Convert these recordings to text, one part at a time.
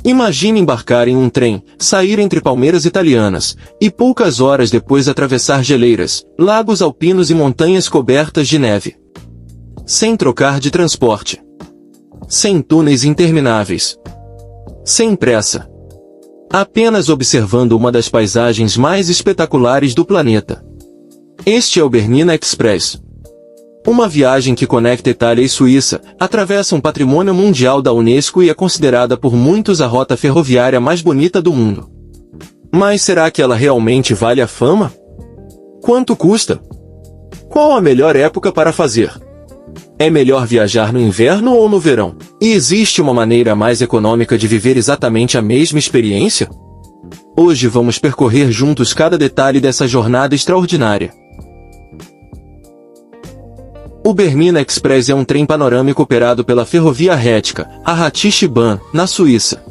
Imagine embarcar em um trem, sair entre palmeiras italianas, e poucas horas depois atravessar geleiras, lagos alpinos e montanhas cobertas de neve. Sem trocar de transporte. Sem túneis intermináveis. Sem pressa. Apenas observando uma das paisagens mais espetaculares do planeta. Este é o Bernina Express. Uma viagem que conecta Itália e Suíça, atravessa um patrimônio mundial da Unesco e é considerada por muitos a rota ferroviária mais bonita do mundo. Mas será que ela realmente vale a fama? Quanto custa? Qual a melhor época para fazer? É melhor viajar no inverno ou no verão? E existe uma maneira mais econômica de viver exatamente a mesma experiência? Hoje vamos percorrer juntos cada detalhe dessa jornada extraordinária. O Bernina Express é um trem panorâmico operado pela Ferrovia Retica, a Ratici-Bahn, na Suíça.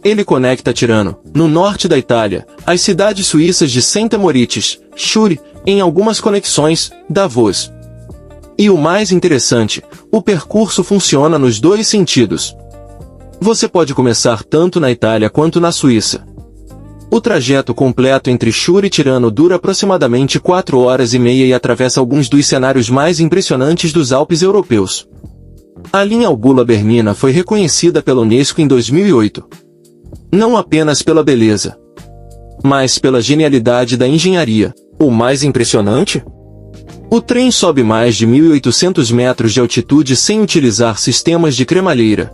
Ele conecta Tirano, no norte da Itália, as cidades suíças de Santa Moritz, Churi, em algumas conexões, Davos. E o mais interessante, o percurso funciona nos dois sentidos. Você pode começar tanto na Itália quanto na Suíça. O trajeto completo entre Churi e Tirano dura aproximadamente 4 horas e meia e atravessa alguns dos cenários mais impressionantes dos Alpes europeus. A linha Albula-Bernina foi reconhecida pela Unesco em 2008. Não apenas pela beleza, mas pela genialidade da engenharia. O mais impressionante? O trem sobe mais de 1.800 metros de altitude sem utilizar sistemas de cremalheira.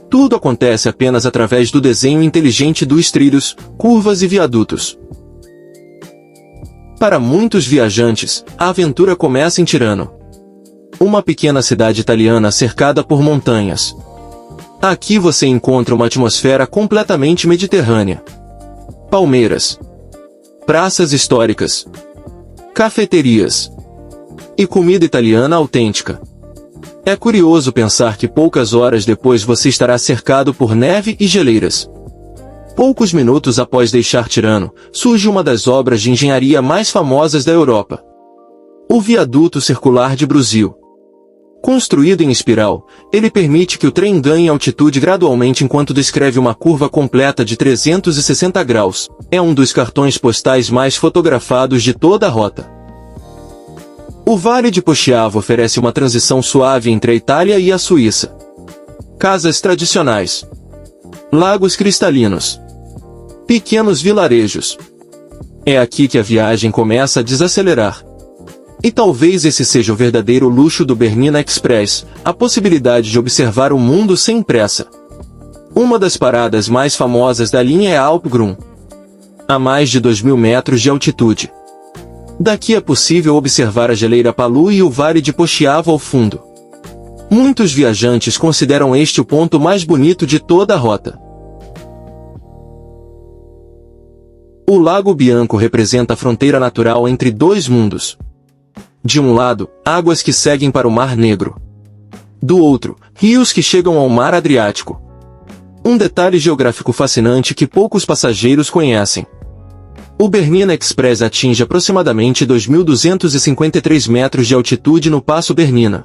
Tudo acontece apenas através do desenho inteligente dos trilhos, curvas e viadutos. Para muitos viajantes, a aventura começa em Tirano, uma pequena cidade italiana cercada por montanhas. Aqui você encontra uma atmosfera completamente mediterrânea. Palmeiras, praças históricas, cafeterias e comida italiana autêntica. É curioso pensar que poucas horas depois você estará cercado por neve e geleiras. Poucos minutos após deixar Tirano, surge uma das obras de engenharia mais famosas da Europa. O Viaduto Circular de Brusil. Construído em espiral, ele permite que o trem ganhe altitude gradualmente enquanto descreve uma curva completa de 360 graus. É um dos cartões postais mais fotografados de toda a rota. O Vale de Poschiavo oferece uma transição suave entre a Itália e a Suíça. Casas tradicionais. Lagos cristalinos. Pequenos vilarejos. É aqui que a viagem começa a desacelerar. E talvez esse seja o verdadeiro luxo do Bernina Express, a possibilidade de observar o mundo sem pressa. Uma das paradas mais famosas da linha é a Alpe Grün, a mais de 2.000 metros de altitude. Daqui é possível observar a geleira Palu e o Vale de Poschiavo ao fundo. Muitos viajantes consideram este o ponto mais bonito de toda a rota. O Lago Bianco representa a fronteira natural entre dois mundos. De um lado, águas que seguem para o Mar Negro. Do outro, rios que chegam ao Mar Adriático. Um detalhe geográfico fascinante que poucos passageiros conhecem. O Bernina Express atinge aproximadamente 2.253 metros de altitude no Passo Bernina.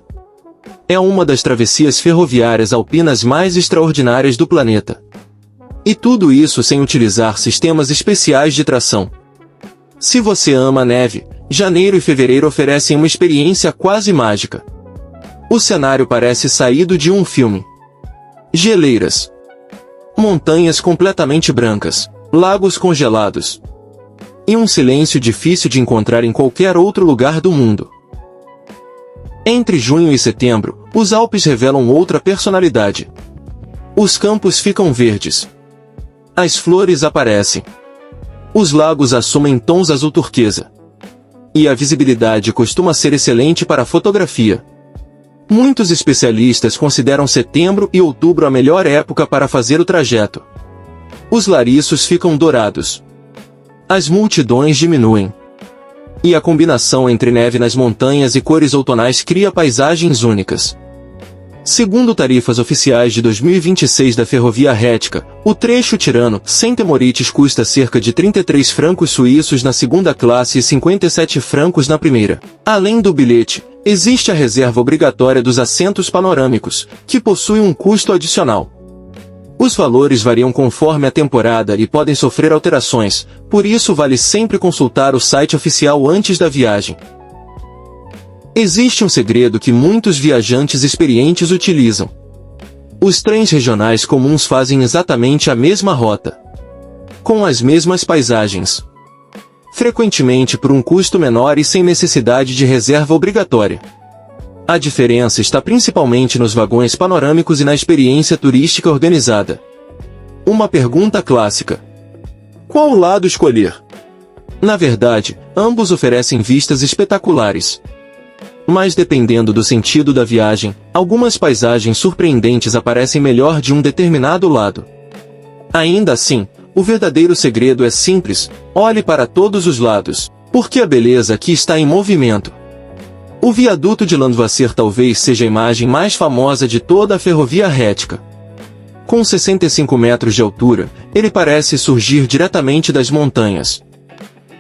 É uma das travessias ferroviárias alpinas mais extraordinárias do planeta. E tudo isso sem utilizar sistemas especiais de tração. Se você ama a neve, janeiro e fevereiro oferecem uma experiência quase mágica. O cenário parece saído de um filme. Geleiras. Montanhas completamente brancas, lagos congelados. E um silêncio difícil de encontrar em qualquer outro lugar do mundo. Entre junho e setembro, os Alpes revelam outra personalidade. Os campos ficam verdes. As flores aparecem. Os lagos assumem tons azul turquesa. E a visibilidade costuma ser excelente para a fotografia. Muitos especialistas consideram setembro e outubro a melhor época para fazer o trajeto. Os lariços ficam dourados. As multidões diminuem. E a combinação entre neve nas montanhas e cores outonais cria paisagens únicas. Segundo tarifas oficiais de 2026 da Ferrovia Retica, o trecho Tirano-Santa Moritz custa cerca de 33 francos suíços na segunda classe e 57 francos na primeira. Além do bilhete, existe a reserva obrigatória dos assentos panorâmicos, que possui um custo adicional. Os valores variam conforme a temporada e podem sofrer alterações, por isso vale sempre consultar o site oficial antes da viagem. Existe um segredo que muitos viajantes experientes utilizam. Os trens regionais comuns fazem exatamente a mesma rota, com as mesmas paisagens, frequentemente por um custo menor e sem necessidade de reserva obrigatória. A diferença está principalmente nos vagões panorâmicos e na experiência turística organizada. Uma pergunta clássica: qual lado escolher? Na verdade, ambos oferecem vistas espetaculares. Mas dependendo do sentido da viagem, algumas paisagens surpreendentes aparecem melhor de um determinado lado. Ainda assim, o verdadeiro segredo é simples: olhe para todos os lados, porque a beleza aqui está em movimento. O viaduto de Landwasser talvez seja a imagem mais famosa de toda a ferrovia rética. Com 65 metros de altura, ele parece surgir diretamente das montanhas.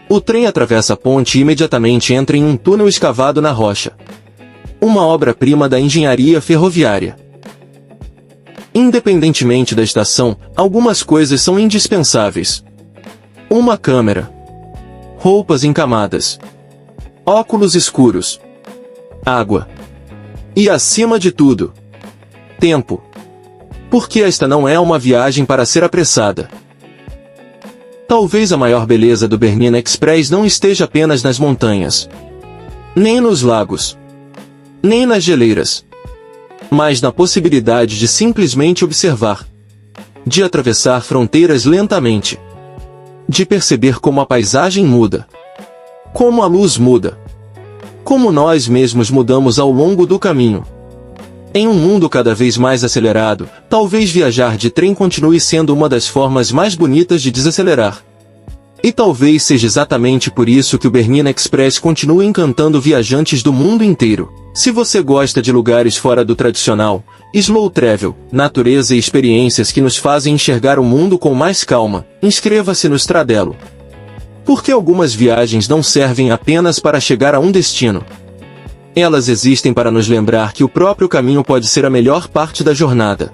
O trem atravessa a ponte e imediatamente entra em um túnel escavado na rocha. Uma obra-prima da engenharia ferroviária. Independentemente da estação, algumas coisas são indispensáveis: uma câmera, roupas encamadas, óculos escuros, água e, acima de tudo, tempo. Porque esta não é uma viagem para ser apressada. Talvez a maior beleza do Bernina Express não esteja apenas nas montanhas, nem nos lagos, nem nas geleiras, mas na possibilidade de simplesmente observar, de atravessar fronteiras lentamente, de perceber como a paisagem muda, como a luz muda, como nós mesmos mudamos ao longo do caminho. Em um mundo cada vez mais acelerado, talvez viajar de trem continue sendo uma das formas mais bonitas de desacelerar. E talvez seja exatamente por isso que o Bernina Express continua encantando viajantes do mundo inteiro. Se você gosta de lugares fora do tradicional, slow travel, natureza e experiências que nos fazem enxergar o mundo com mais calma, inscreva-se no Stradelo. Porque algumas viagens não servem apenas para chegar a um destino. Elas existem para nos lembrar que o próprio caminho pode ser a melhor parte da jornada.